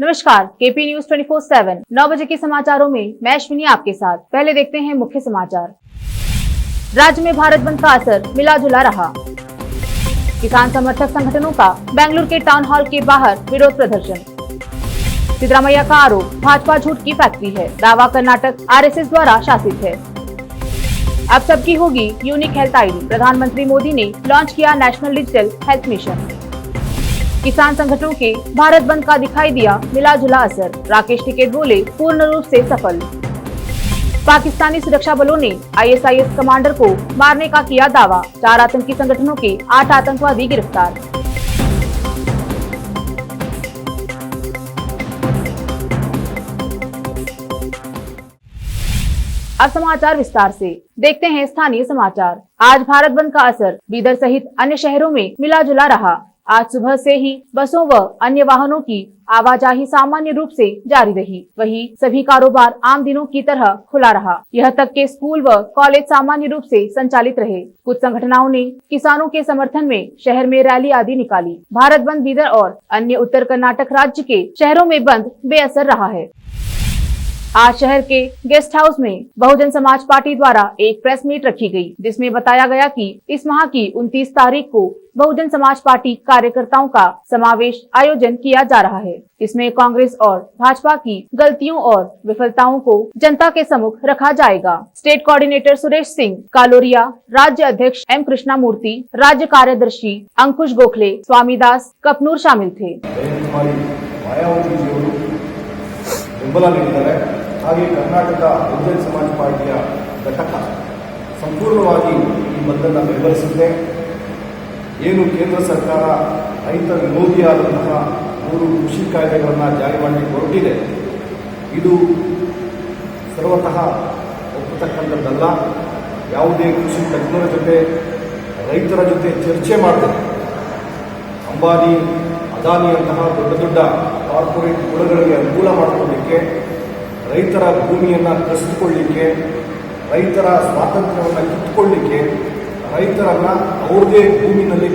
नमस्कार, KP news 24/7 9 बजे के समाचारों में मैं अश्विनी आपके साथ। पहले देखते हैं मुख्य समाचार। राज्य में भारत बंद का असर मिला जुला रहा। किसान समर्थक संगठनों का बेंगलुरु के टाउन हॉल के बाहर विरोध प्रदर्शन। सिद्धरामैया का आरोप, भाजपा झूठ की फैक्ट्री है। दावा, कर्नाटक आरएसएस द्वारा शासित है। अब सबकी होगी यूनिक हेल्थ आईडी। प्रधानमंत्री मोदी ने लॉन्च किया नेशनल डिजिटल हेल्थ मिशन। किसान संगठनों के भारत बंद का दिखाई दिया मिला जुला असर। राकेश टिकैत बोले, पूर्ण रूप से सफल। पाकिस्तानी सुरक्षा बलों ने आईएसआईएस कमांडर को मारने का किया दावा। 4 आतंकी संगठनों के 8 आतंकवादी गिरफ्तार। अब समाचार विस्तार से। देखते हैं स्थानीय समाचार। आज भारत बंद का असर बीदर सहित अन्य शहरों में मिला जुला रहा। आज सुबह से ही बसों व अन्य वाहनों की आवाजाही सामान्य रूप से जारी रही। वहीं सभी कारोबार आम दिनों की तरह खुला रहा। यह तक के स्कूल व कॉलेज सामान्य रूप से संचालित रहे। कुछ संगठनों ने किसानों के समर्थन में शहर में रैली आदि निकाली। भारत बंद बीदर और अन्य उत्तर कर्नाटक राज्य के शहरों में बंद बेअसर रहा है। आज शहर के गेस्ट हाउस में बहुजन समाज पार्टी द्वारा एक प्रेस मीट रखी गई, जिसमें बताया गया कि इस माह की 29 तारीख को बहुजन समाज पार्टी कार्यकर्ताओं का समावेश आयोजन किया जा रहा है। इसमें कांग्रेस और भाजपा की गलतियों और विफलताओं को जनता के सम्मुख रखा जाएगा। स्टेट कोऑर्डिनेटर सुरेश सिंह कालोरिया, राज्य अध्यक्ष एम कृष्णा मूर्ति, राज्य कार्यदर्शी अंकुश गोखले, स्वामीदास कपनूर शामिल थे। ಬೆಂಬಲ ನೀಡಿದ್ದಾರೆ। ಹಾಗೆ ಕರ್ನಾಟಕ ಬಹುಜನ ಸಮಾಜ ಪಾರ್ಟಿಯ ಘಟಕ ಸಂಪೂರ್ಣವಾಗಿ ಈ ಬಂದನ್ನು ಬೆಂಬಲಿಸುತ್ತೆ। ಏನು ಕೇಂದ್ರ ಸರ್ಕಾರ ರೈತ ವಿರೋಧಿಯಾದಂತಹ 3 ಕೃಷಿ ಕಾಯ್ದೆಗಳನ್ನು ಜಾರಿ ಮಾಡಲಿಕ್ಕೆ ಹೊರಟಿದೆ, ಇದು ಸರ್ವತಃ ಒಪ್ಪತಕ್ಕಂಥದ್ದಲ್ಲ। ಯಾವುದೇ ಕೃಷಿ ತಜ್ಞರ ಜೊತೆ ರೈತರ ಜೊತೆ ಚರ್ಚೆ ಮಾಡದೆ ಅಂಬಾನಿ ಅದಾನಿಯಂತಹ ದೊಡ್ಡ ದೊಡ್ಡ ಕಾರ್ಪೊರೇಟ್ ಕುಲಗಳಿಗೆ ಅನುಕೂಲ ಮಾಡಿಕೊಳ್ಳಲಿಕ್ಕೆ, ರೈತರ ಭೂಮಿಯನ್ನು ಕಸಿದುಕೊಳ್ಳಲಿಕ್ಕೆ, ರೈತರ ಸ್ವಾತಂತ್ರ್ಯವನ್ನು ಕಿತ್ತುಕೊಳ್ಳಲಿಕ್ಕೆ, ರೈತರನ್ನ ಅವ್ರದೇ ಭೂಮಿನಲ್ಲಿ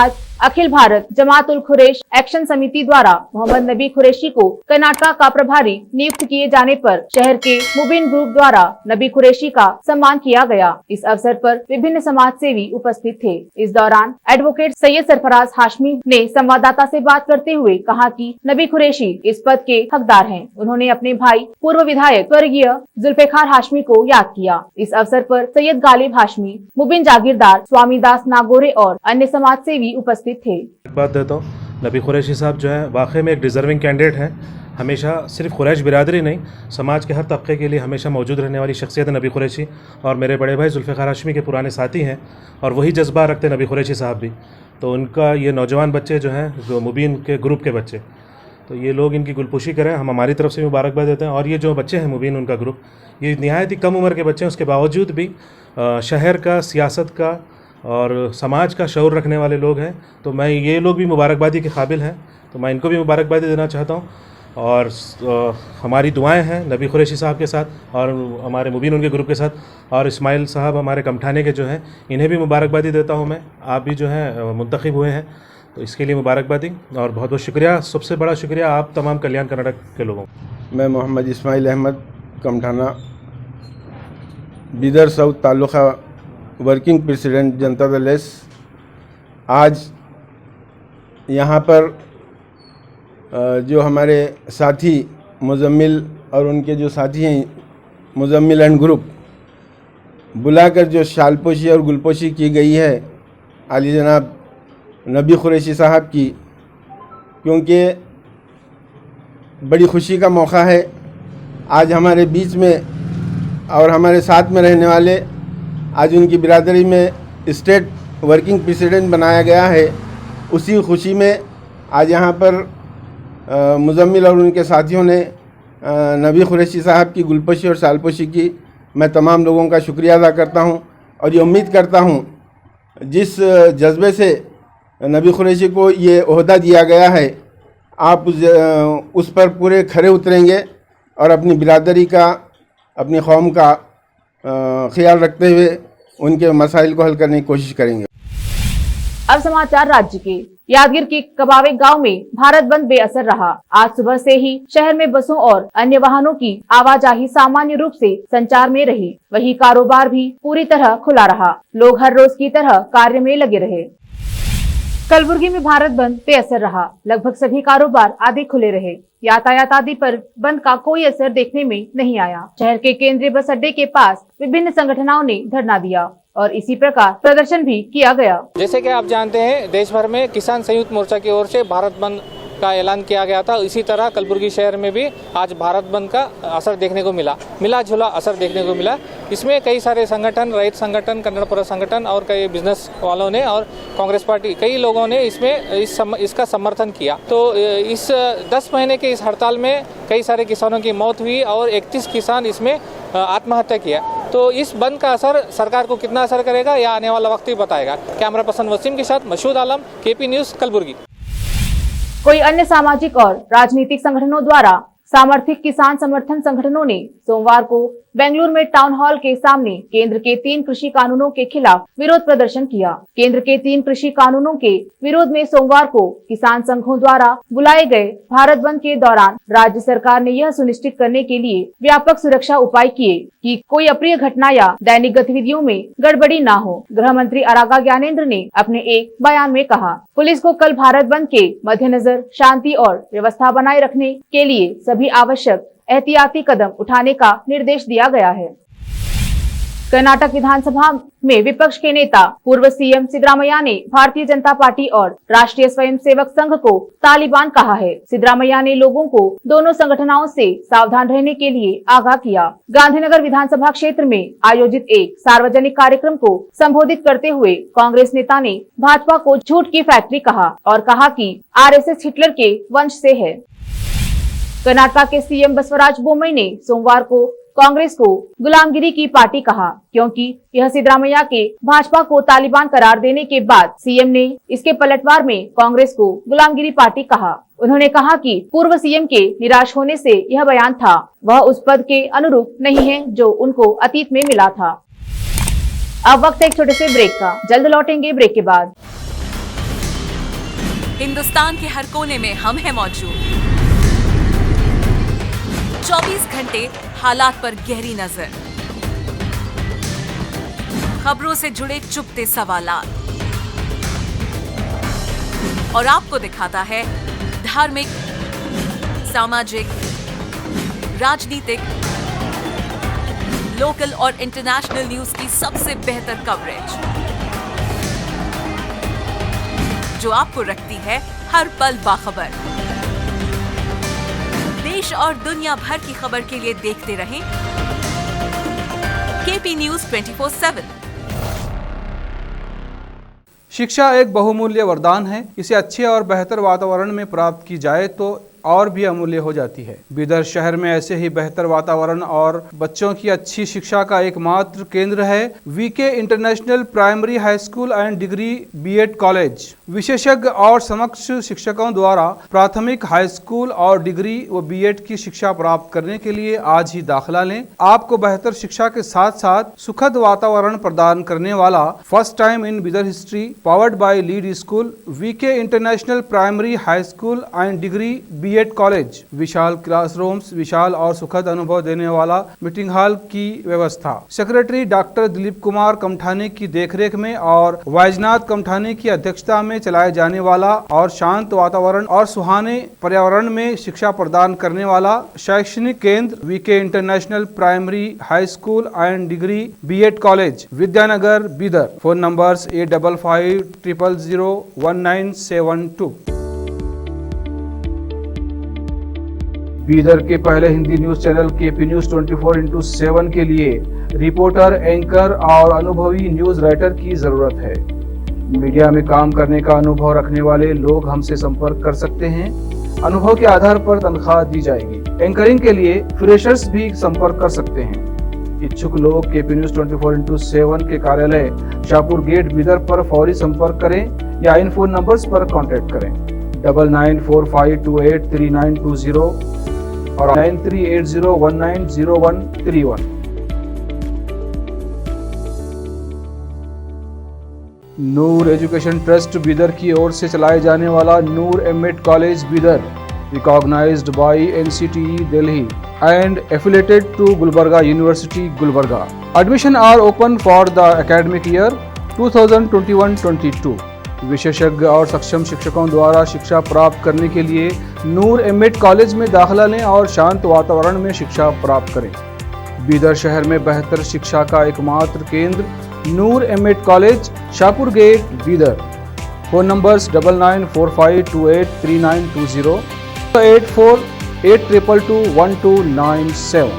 आज अखिल भारत जमात उल कुरैश एक्शन समिति द्वारा मोहम्मद नबी कुरैशी को कर्नाटक का प्रभारी नियुक्त किए जाने पर शहर के मुबीन ग्रुप द्वारा नबी कुरैशी का सम्मान किया गया। इस अवसर पर विभिन्न समाज सेवी उपस्थित थे। इस दौरान एडवोकेट सैयद सरफराज हाशमी ने संवाददाता से बात करते हुए कहा कि नबी कुरैशी इस पद के हकदार हैं। उन्होंने अपने भाई पूर्व विधायक स्वर्गीय जुल्फिकार हाशमी को याद किया। इस अवसर पर सैयद गालिब हाशमी, मुबीन जागीरदार, स्वामीदास नागोरे और अन्य समाज सेवी उपस्थित थे। बात देता हूँ, नबी कुरैशी साहब जो है वाकई में एक डिज़र्विंग कैंडिडेट हैं। हमेशा सिर्फ कुरैश बिरादरी नहीं, समाज के हर तबके के लिए हमेशा मौजूद रहने वाली शख्सियत है नबी कुरैशी। और मेरे बड़े भाई जुल्फिकार हाशमी के पुराने साथी हैं और वही जज्बा रखते नबी कुरैशी साहब भी। तो उनका ये नौजवान बच्चे जो हैं, जो मुबीन के ग्रुप के बच्चे, तो ये लोग इनकी गुलपुशी करें, हम हमारी तरफ से मुबारकबाद देते हैं। और ये जो बच्चे हैं मुबीन, उनका ग्रुप, ये नहायत ही कम उम्र के बच्चे हैं, उसके बावजूद भी शहर का, सियासत का और समाज का शऊर रखने वाले लोग हैं। तो मैं ये लोग भी मुबारकबादी के काबिल हैं, तो मैं इनको भी मुबारकबादी देना चाहता हूँ। और हमारी दुआएं हैं नबी कुरैशी साहब के साथ और हमारे मुबीन उनके ग्रुप के साथ, और इस्माइल साहब हमारे कमठाने के जो हैं, इन्हें भी मुबारकबादी देता हूँ मैं। आप भी जो हैं मुंतखब हुए हैं, तो इसके लिए मुबारकबादी और बहुत बहुत शुक्रिया। सबसे बड़ा शुक्रिया आप तमाम कल्याण कर्नाटक के लोगों। मैं Mohammed Ismail Ahmed, Kamthana Bidar south taluka working president Janata Dal S. आज यहाँ पर जो हमारे साथी मुजम्मिल और उनके जो साथी हैं मुजम्मिल एंड ग्रुप, बुलाकर जो शालपोशी और गुलपोशी की गई है आली जनाब नबी कुरैशी साहब की, क्योंकि बड़ी खुशी का मौका है। आज हमारे बीच में और हमारे साथ में रहने वाले, आज उनकी बिरादरी में स्टेट वर्किंग प्रेसिडेंट बनाया गया है। उसी खुशी में आज यहाँ पर मुजम्मिल और उनके साथियों ने नबी कुरैशी साहब की गुलपोशी और सालपोशी की। मैं तमाम लोगों का शुक्रिया अदा करता हूँ और ये उम्मीद करता हूँ जिस जज्बे से नबी कुरैशी को ये ओहदा दिया गया है, आप उस पर पूरे खरे उतरेंगे और अपनी बिरादरी का, अपनी कौम का ख्याल रखते हुए उनके मसाइल को हल करने की कोशिश करेंगे। अब समाचार राज्य के। यादगीर के कबावे गांव में भारत बंद बेअसर रहा। आज सुबह से ही शहर में बसों और अन्य वाहनों की आवाजाही सामान्य रूप से संचार में रही। वहीं कारोबार भी पूरी तरह खुला रहा। लोग हर रोज की तरह कार्य में लगे रहे। कलबुर्गी में भारत बंद बेअसर रहा। लगभग सभी कारोबार आदि खुले रहे। यातायात आदि पर बंद का कोई असर देखने में नहीं आया। शहर के केंद्रीय बस अड्डे के पास विभिन्न संगठनों ने धरना दिया और इसी प्रकार प्रदर्शन भी किया गया। जैसे कि आप जानते हैं, देश भर में किसान संयुक्त मोर्चा की ओर से भारत बंद का ऐलान किया गया था। इसी तरह कलबुर्गी शहर में भी आज भारत बंद का असर देखने को मिला जुला असर देखने को मिला। इसमें कई सारे संगठन, रैत संगठन, कन्नड़पुरा संगठन और कई बिजनेस वालों ने और कांग्रेस पार्टी, कई लोगों ने इसका समर्थन किया। तो इस 10 महीने के इस हड़ताल में कई सारे किसानों की मौत हुई और 31 किसान इसमें आत्महत्या किया। तो इस बंद का असर सरकार को कितना असर करेगा, यह आने वाला वक्त ही बताएगा। कैमरा पर्सन वसीम के साथ मशहूद आलम, केपी न्यूज़, कलबुर्गी। कोई अन्य सामाजिक और राजनीतिक संगठनों द्वारा समर्थित किसान समर्थन संगठनों ने सोमवार को बेंगलुरु में टाउन हॉल के सामने केंद्र के 3 कृषि कानूनों के खिलाफ विरोध प्रदर्शन किया। केंद्र के 3 कृषि कानूनों के विरोध में सोमवार को किसान संघों द्वारा बुलाए गए भारत बंद के दौरान राज्य सरकार ने यह सुनिश्चित करने के लिए व्यापक सुरक्षा उपाय किए कि कोई अप्रिय घटना या दैनिक गतिविधियों में गड़बड़ी न हो। गृह मंत्री आरागा ज्ञानेंद्र ने अपने एक बयान में कहा, पुलिस को कल भारत बंद के मद्देनजर शांति और व्यवस्था बनाए रखने के लिए सभी आवश्यक एहतियाती कदम उठाने का निर्देश दिया गया है। कर्नाटक विधानसभा में विपक्ष के नेता पूर्व सीएम सिद्धरामैया ने भारतीय जनता पार्टी और राष्ट्रीय स्वयंसेवक संघ को तालिबान कहा है। सिद्धरामैया ने लोगों को दोनों संगठनों से सावधान रहने के लिए आगाह किया। गांधीनगर विधानसभा क्षेत्र में आयोजित एक सार्वजनिक कार्यक्रम को संबोधित करते हुए कांग्रेस नेता ने भाजपा को झूठ की फैक्ट्री कहा और कहा कि आरएसएस हिटलर के वंश से है। कर्नाटक के सीएम बसवराज बोम्मई ने सोमवार को कांग्रेस को गुलामगिरी की पार्टी कहा, क्योंकि यह सिद्धरामैया के भाजपा को तालिबान करार देने के बाद सीएम ने इसके पलटवार में कांग्रेस को गुलामगिरी पार्टी कहा। उन्होंने कहा कि पूर्व सीएम के निराश होने से यह बयान था, वह उस पद के अनुरूप नहीं है जो उनको अतीत में मिला था। अब वक्त एक छोटे से ब्रेक का, जल्द लौटेंगे ब्रेक के बाद। हिंदुस्तान के हर कोने में हम हैं मौजूद। 24 घंटे हालात पर गहरी नजर, खबरों से जुड़े चुपते सवालात और आपको दिखाता है धार्मिक, सामाजिक, राजनीतिक, लोकल और इंटरनेशनल न्यूज की सबसे बेहतर कवरेज, जो आपको रखती है हर पल बाखबर। देश और दुनिया भर की खबर के लिए देखते रहें केपी न्यूज़ 24/7। शिक्षा एक बहुमूल्य वरदान है। इसे अच्छे और बेहतर वातावरण में प्राप्त की जाए तो और भी अमूल्य हो जाती है। बीदर शहर में ऐसे ही बेहतर वातावरण और बच्चों की अच्छी शिक्षा का एकमात्र केंद्र है VK international primary high school and degree BEd college. विशेषज्ञ और समक्ष शिक्षकों द्वारा प्राथमिक, हाई स्कूल और डिग्री व बीएड की शिक्षा प्राप्त करने के लिए आज ही दाखिला लें। आपको बेहतर शिक्षा के साथ साथ सुखद वातावरण प्रदान करने वाला first time in Bidar history powered by lead school VK international primary high school and degree BEd college. विशाल क्लासरूम्स, विशाल और सुखद अनुभव देने वाला मीटिंग हॉल की व्यवस्था। सेक्रेटरी डॉक्टर दिलीप कुमार कमठाने की देखरेख में और वैजनाथ कमठाने की अध्यक्षता में चलाए जाने वाला और शांत वातावरण और सुहाने पर्यावरण में शिक्षा प्रदान करने वाला शैक्षणिक केंद्र VK international primary high school and degree BEd college, Vidyanagar, Bidar. Phone numbers 8550001972। Bidar के पहले Hindi news channel KP news 24/7 के लिए रिपोर्टर, एंकर और अनुभवी न्यूज राइटर की जरूरत है। मीडिया में काम करने का अनुभव रखने वाले लोग हमसे संपर्क कर सकते हैं। अनुभव के आधार पर तनख्वाह दी जाएगी। एंकरिंग के लिए फ्रेशर्स भी संपर्क कर सकते हैं। इच्छुक लोग केपी न्यूज 24/7 के कार्यालय शाहपुर गेट बीदर पर फौरी संपर्क करें या इन फोन नंबर्स पर कॉन्टेक्ट करें 9945283920 और 9380190131। नूर एजुकेशन ट्रस्ट बीदर की ओर से चलाए जाने वाला Noor MEd college Bidar, recognised by NCTE Delhi and affiliated to Gulbarga university Gulbarga. Admission are open for the academic year 2021-22। विशेषज्ञ और सक्षम शिक्षकों द्वारा शिक्षा प्राप्त करने के लिए नूर एमएड कॉलेज में दाखिला लें और शांत वातावरण में शिक्षा प्राप्त करें। बीदर शहर में बेहतर शिक्षा का एकमात्र केंद्र Noor MEd college, Shahpur gate, Bidar. Phone numbers 9945283920, 8482221297।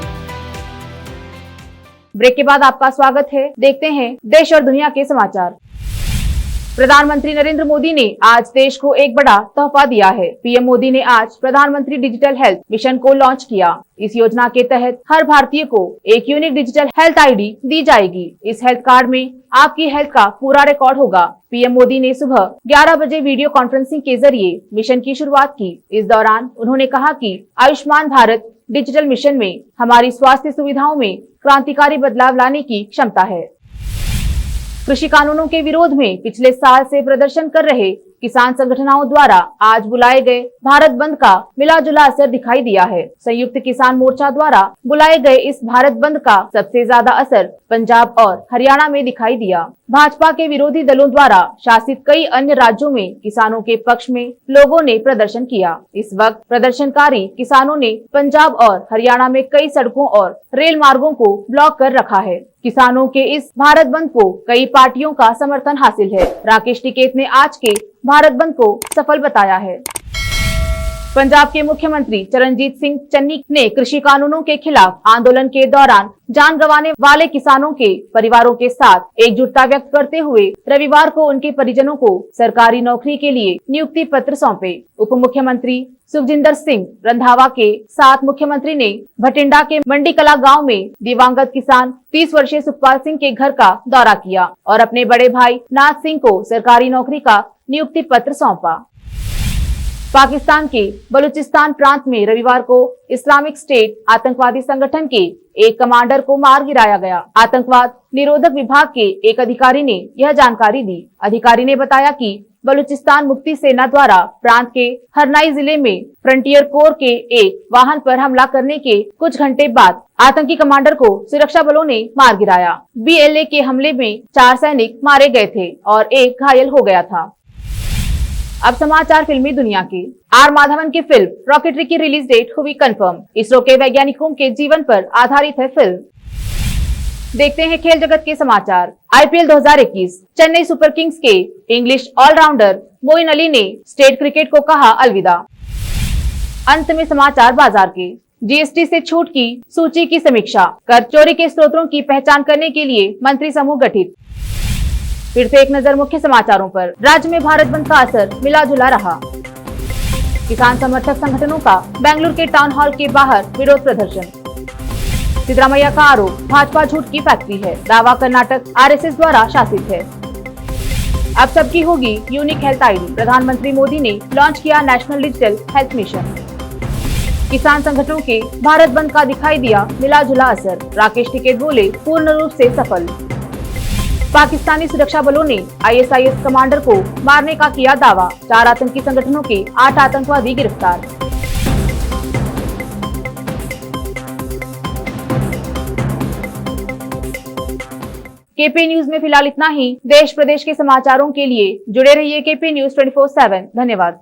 Break के बाद आपका स्वागत है। देखते हैं देश और दुनिया के समाचार। प्रधानमंत्री नरेंद्र मोदी ने आज देश को एक बड़ा तोहफा दिया है। पीएम मोदी ने आज प्रधानमंत्री डिजिटल हेल्थ मिशन को लॉन्च किया। इस योजना के तहत हर भारतीय को एक यूनिक डिजिटल हेल्थ आईडी दी जाएगी। इस हेल्थ कार्ड में आपकी हेल्थ का पूरा रिकॉर्ड होगा। पीएम मोदी ने सुबह 11 बजे वीडियो कॉन्फ्रेंसिंग के जरिए मिशन की शुरुआत की। इस दौरान उन्होंने कहा कि आयुष्मान भारत डिजिटल मिशन में हमारी स्वास्थ्य सुविधाओं में क्रांतिकारी बदलाव लाने की क्षमता है। कृषि कानूनों के विरोध में पिछले साल से प्रदर्शन कर रहे किसान संगठनों द्वारा आज बुलाए गए भारत बंद का मिला जुला असर दिखाई दिया है। संयुक्त किसान मोर्चा द्वारा बुलाए गए इस भारत बंद का सबसे ज्यादा असर पंजाब और हरियाणा में दिखाई दिया। भाजपा के विरोधी दलों द्वारा शासित कई अन्य राज्यों में किसानों के पक्ष में लोगों ने प्रदर्शन किया। इस वक्त प्रदर्शनकारी किसानों ने पंजाब और हरियाणा में कई सड़कों और रेल मार्गों को ब्लॉक कर रखा है। किसानों के इस भारत बंद को कई पार्टियों का समर्थन हासिल है। राकेश टिकैत ने आज के भारत बंद को सफल बताया है। पंजाब के मुख्यमंत्री चरणजीत सिंह चन्नी ने कृषि कानूनों के खिलाफ आंदोलन के दौरान जान गंवाने वाले किसानों के परिवारों के साथ एकजुटता व्यक्त करते हुए रविवार को उनके परिजनों को सरकारी नौकरी के लिए नियुक्ति पत्र सौंपे। उप मुख्यमंत्री सुखजिंदर सिंह रंधावा के साथ मुख्यमंत्री ने भटिंडा के मंडी कला गांव में दिवंगत किसान 30 वर्षीय सुखपाल सिंह के घर का दौरा किया और अपने बड़े भाई नाथ सिंह को सरकारी नौकरी का नियुक्ति पत्र सौंपा। पाकिस्तान के बलूचिस्तान प्रांत में रविवार को इस्लामिक स्टेट आतंकवादी संगठन के एक कमांडर को मार गिराया गया। आतंकवाद निरोधक विभाग के एक अधिकारी ने यह जानकारी दी। अधिकारी ने बताया कि बलूचिस्तान मुक्ति सेना द्वारा प्रांत के हरनाई जिले में फ्रंटियर कोर के एक वाहन पर हमला करने के कुछ घंटे बाद आतंकी कमांडर को सुरक्षा बलों ने मार गिराया। BLA के हमले में 4 सैनिक मारे गए थे और एक घायल हो गया था। अब समाचार फिल्मी दुनिया के। आर माधवन की फिल्म रॉकेटरी की रिलीज डेट हुई कंफर्म। इसरो के वैज्ञानिकों के जीवन पर आधारित है फिल्म। देखते हैं खेल जगत के समाचार। IPL 2021 चेन्नई सुपर किंग्स के इंग्लिश ऑलराउंडर मोइन अली ने स्टेट क्रिकेट को कहा अलविदा। अंत में समाचार बाजार के। GST से छूट की सूची की समीक्षा। कर चोरी के स्रोतों की पहचान करने के लिए मंत्री समूह गठित। फिर से एक नजर मुख्य समाचारों पर। राज्य में भारत बंद का असर मिला जुला रहा। किसान समर्थक संगठनों का बेंगलुरु के टाउन हॉल के बाहर विरोध प्रदर्शन। सिद्धरामैया का आरोप भाजपा झूठ की फैक्ट्री है। दावा कर्नाटक RSS द्वारा शासित है। अब सबकी होगी यूनिक हेल्थ आईडी। प्रधानमंत्री मोदी ने लॉन्च किया नेशनल डिजिटल हेल्थ मिशन। किसान संगठनों के भारत बंद का दिखाई दिया मिला जुला असर। राकेश टिकैत बोले पूर्ण रूप से सफल। पाकिस्तानी सुरक्षा बलों ने ISIS कमांडर को मारने का किया दावा। 4 आतंकी संगठनों के 8 आतंकवादी गिरफ्तार। KP न्यूज में फिलहाल इतना ही। देश प्रदेश के समाचारों के लिए जुड़े रहिए KP न्यूज 24/7। धन्यवाद।